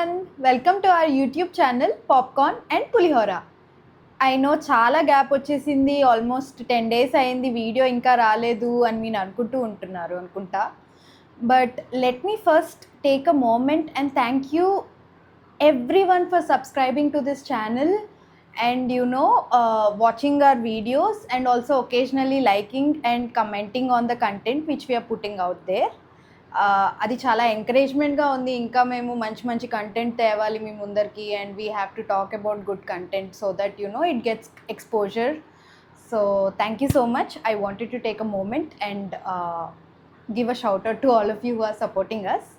everyone, welcome to our YouTube channel Popcorn and Pulihora. I know చాలా gap వచ్చేసింది, almost 10 days అయింది video ఇంకా రాలేదు అని మీరు అనుకుంటూ ఉంటున్నారు అనుకుంటా. But let me first take a moment and thank you everyone for subscribing to this channel and watching our videos and also occasionally liking and commenting on the content which we are putting out there. అది చాలా ఎంకరేజ్మెంట్గా ఉంది. ఇంకా మేము మంచి మంచి content తేవాలి మీ ముందరికి and we have to talk about good content so that it gets exposure. So thank you so much. I wanted to take a moment and give a shout out to all of you who are supporting us.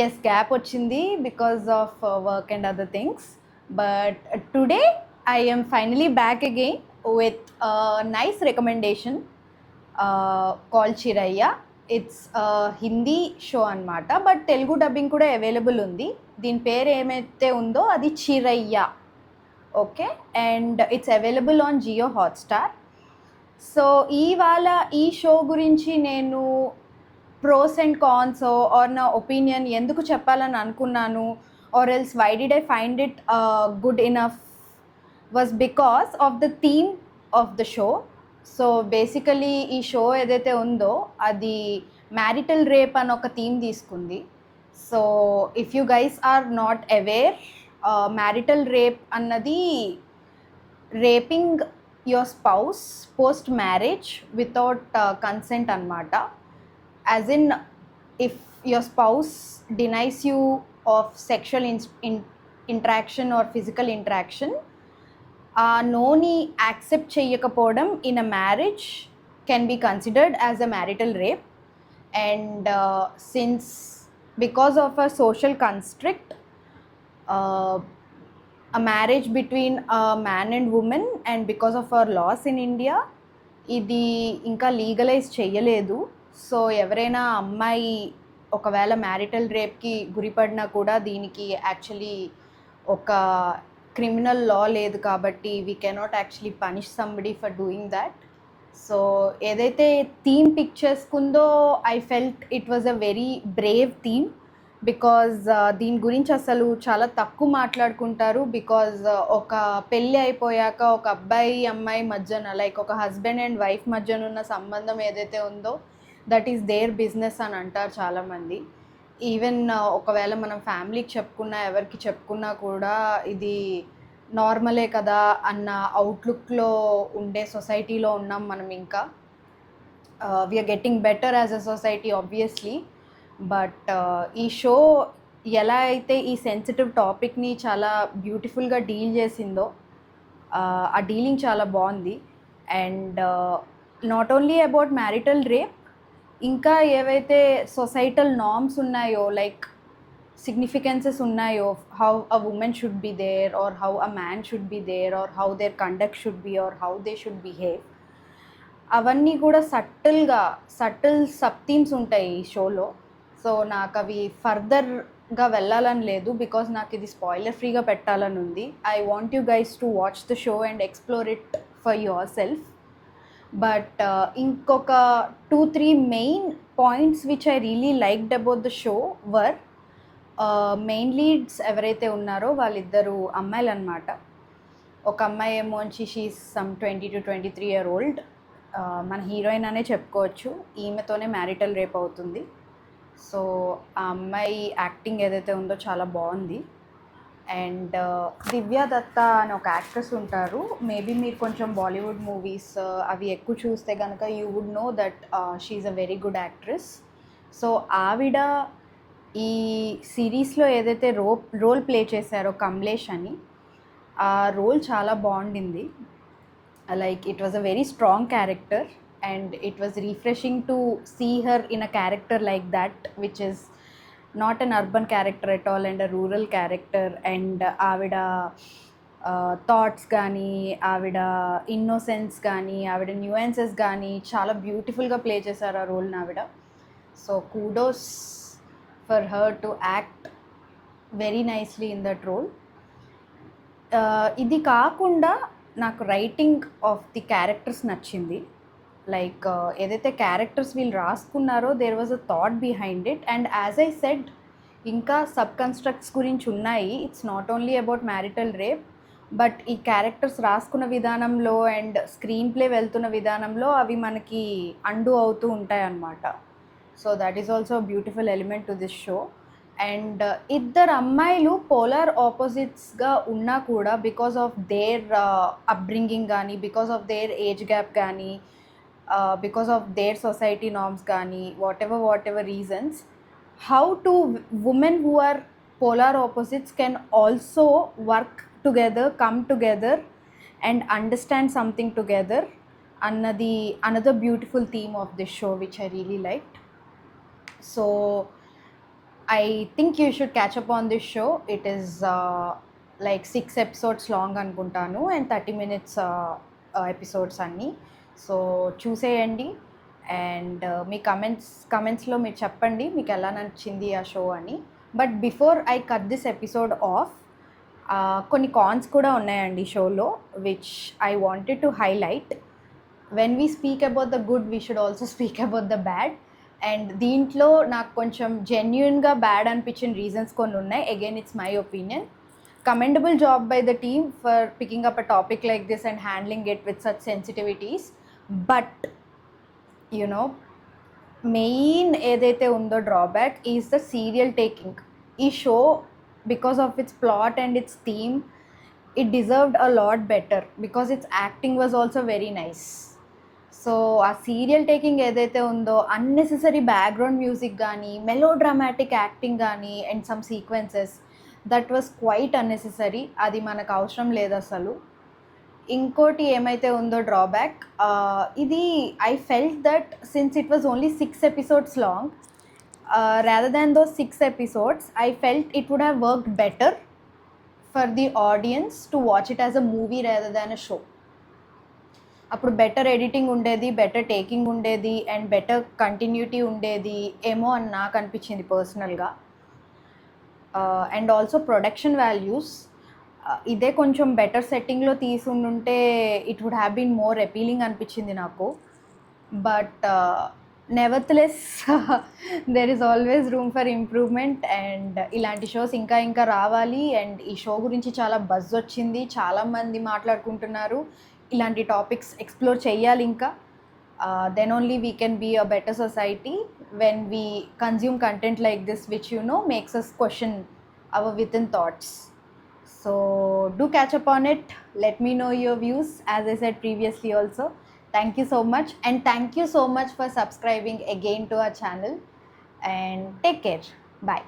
Yes, gap వచ్చింది because of work and other things, but today I am finally back again with a nice recommendation called Chiraiya. It's a Hindi show అనమాట, but Telugu dubbing కూడా available ఉంది. దీని పేరు ఏమైతే ఉందో అది Chiraiya. Okay, and it's available on Jio Hotstar. So ఇవాళ ఈ షో గురించి నేను ప్రోస్ అండ్ కాన్స్ ఆర్ నా ఒపీనియన్ ఎందుకు చెప్పాలని అనుకున్నాను, or else why did I find it good enough was because of the theme of the show. So basically ఈ show ఏదైతే ఉందో అది మ్యారిటల్ రేప్ అని ఒక థీమ్ తీసుకుంది. So if you guys are not aware, marital rape అన్నది raping your spouse post marriage without consent అనమాట. As in if your spouse denies you of sexual interaction or physical interaction, ఆ నోని accept చేయకపోవడం in a marriage can be considered as a marital rape. And since because of a social construct, a marriage between a man and woman, and because of our laws in India ఇది ఇంకా legalise చేయలేదు. So ఎవరైనా అమ్మాయి ఒకవేళ marital రేప్కి గురిపడినా కూడా దీనికి actually ఒక criminal law లేదు కాబట్టి we cannot actually punish somebody for doing that. So ఏదైతే థీమ్ పిక్ చేసుకుందో I felt it was a very brave theme, because దీని గురించి అసలు చాలా తక్కువ మాట్లాడుకుంటారు. బికాజ్ ఒక పెళ్ళి అయిపోయాక ఒక అబ్బాయి అమ్మాయి మధ్యన, లైక్ ఒక హస్బెండ్ అండ్ వైఫ్ మధ్యన ఉన్న సంబంధం ఏదైతే ఉందో దట్ ఈస్ దేర్ బిజినెస్ అని అంటారు చాలామంది. ఈవెన్ ఒకవేళ మనం ఫ్యామిలీకి చెప్పుకున్నా ఎవరికి చెప్పుకున్నా కూడా ఇది నార్మలే కదా అన్న అవుట్లుక్లో ఉండే సొసైటీలో ఉన్నాం మనం. ఇంకా we're getting better as a society obviously, but ఈ షో ఎలా అయితే ఈ సెన్సిటివ్ టాపిక్ని చాలా బ్యూటిఫుల్గా డీల్ చేసిందో ఆ డీలింగ్ చాలా బాగుంది. And not only about marital rape, ఇంకా ఏవైతే సొసైటల్ నార్మ్స్ ఉన్నాయో, లైక్ సిగ్నిఫికెన్సెస్ ఉన్నాయో, how a woman should be there or how a man should be there or how their conduct should be or how they should behave, అవన్నీ కూడా subtle sub themes ఉంటాయి ఈ షోలో. So నాకు అవి ఫర్దర్గా వెళ్ళాలని లేదు బికాజ్ నాకు ఇది స్పాయిలర్ ఫ్రీగా పెట్టాలని ఉంది. I want you guys to watch the show and explore it for yourself. But ఇంకొక 2-3 main points which I really liked about the show were, main leads ఎవరైతే ఉన్నారో వాళ్ళిద్దరు అమ్మాయిలు అనమాట. ఒక అమ్మాయి ఏమో she's some 20 to 23 year old, మన హీరోయిన్ అనే చెప్పుకోవచ్చు. ఈమెతోనే మ్యారిటల్ రేప్ అవుతుంది. సో ఆ అమ్మాయి యాక్టింగ్ ఏదైతే ఉందో చాలా బాగుంది. అండ్ దివ్య దత్తా అని ఒక యాక్ట్రెస్ ఉంటారు. మేబీ మీరు కొంచెం బాలీవుడ్ మూవీస్ అవి ఎక్కువ చూస్తే కనుక you would know that she's a very good actress. So ఆవిడ ఈ సిరీస్లో ఏదైతే రోల్ ప్లే చేశారో కమలేష్ అని, ఆ రోల్ చాలా బాగుండింది. Like it was a very strong character and it was refreshing to see her in a character like that which is not an urban character at all and a rural character. And ఆవిడ thoughts కానీ, ఆవిడ innocence కానీ, ఆవిడ న్యూయన్సెస్ కానీ చాలా బ్యూటిఫుల్గా play చేశారు ఆ రోల్ని ఆవిడ. So kudos for her to act very nicely in that role. ఇది కాకుండా నాకు రైటింగ్ ఆఫ్ ది క్యారెక్టర్స్ నచ్చింది. లైక్ ఏదైతే క్యారెక్టర్స్ వీళ్ళు రాసుకున్నారో there was a thought behind it. And as I said ఇంకా సబ్ కన్స్ట్రక్ట్స్ గురించి ఉన్నాయి. It's not only about marital rape, but ఈ క్యారెక్టర్స్ రాసుకున్న విధానంలో అండ్ స్క్రీన్ ప్లే వెళ్తున్న విధానంలో అవి మనకి అండు అవుతూ ఉంటాయన్నమాట. So that is also beautiful element to this show. And ఇద్దరు అమ్మాయిలు పోలార్ ఆపోజిట్స్గా ఉన్నా కూడా బికాస్ ఆఫ్ దేర్ అప్బ్రింగింగ్ కానీ, because of their age gap కానీ, because of their society norms కానీ, whatever reasons, how two women who are polar opposites can also work together, come together and understand something together. Another beautiful theme of this show which I really liked. So I think you should catch up on this show. It is like 6 episodes long anukuntanu and 30 minutes episodes anni. So చూసేయండి. And మీ కమెంట్స్లో మీరు చెప్పండి మీకు ఎలా నచ్చింది ఆ show అని. But before I cut this episode of, కొన్ని కాన్స్ కూడా ఉన్నాయండి షోలో which I wanted to highlight. When we speak about the good we should also speak about the bad. And దీంట్లో నాకు కొంచెం జెన్యున్గా బ్యాడ్ అనిపించిన రీజన్స్ కొన్ని ఉన్నాయి. Again it's my opinion. Commendable job by the team for picking up a topic like this and handling it with such sensitivities. But you know, main ఏదైతే ఉందో drawback is the serial taking. ఈ show because of its plot and its theme it deserved a lot better because its acting was also very nice. So ఆ serial taking ఏదైతే ఉందో, unnecessary background music కానీ, melodramatic acting కానీ and some sequences that was quite unnecessary. అది మనకు అవసరం లేదు అసలు. ఇంకోటి ఏమైతే ఉందో డ్రాబ్యాక్, ఇది I felt that since it was only 6 episodes long, rather than those 6 episodes, I felt it would have worked better for the audience to watch it as a movie rather than a show. అప్పుడు better editing ఉండేది, better taking ఉండేది and better continuity ఉండేది ఏమో అని నాకు అనిపించింది పర్సనల్గా. And also production values, ఇదే కొంచెం బెటర్ సెట్టింగ్లో తీసుండుంటే it would have been more appealing అనిపించింది నాకు. But nevertheless there is always room for improvement. And ఇలాంటి షోస్ ఇంకా ఇంకా రావాలి. అండ్ ఈ షో గురించి చాలా బజ్ వచ్చింది, చాలామంది మాట్లాడుకుంటున్నారు. ఇలాంటి టాపిక్స్ ఎక్స్ప్లోర్ చేయాలి ఇంకా. Then only we can be a better society when we consume content like this which makes us question our within thoughts. So do catch up on it. Let me know your views, as I said previously also. Thank you so much, and thank you so much for subscribing again to our channel, and take care. Bye.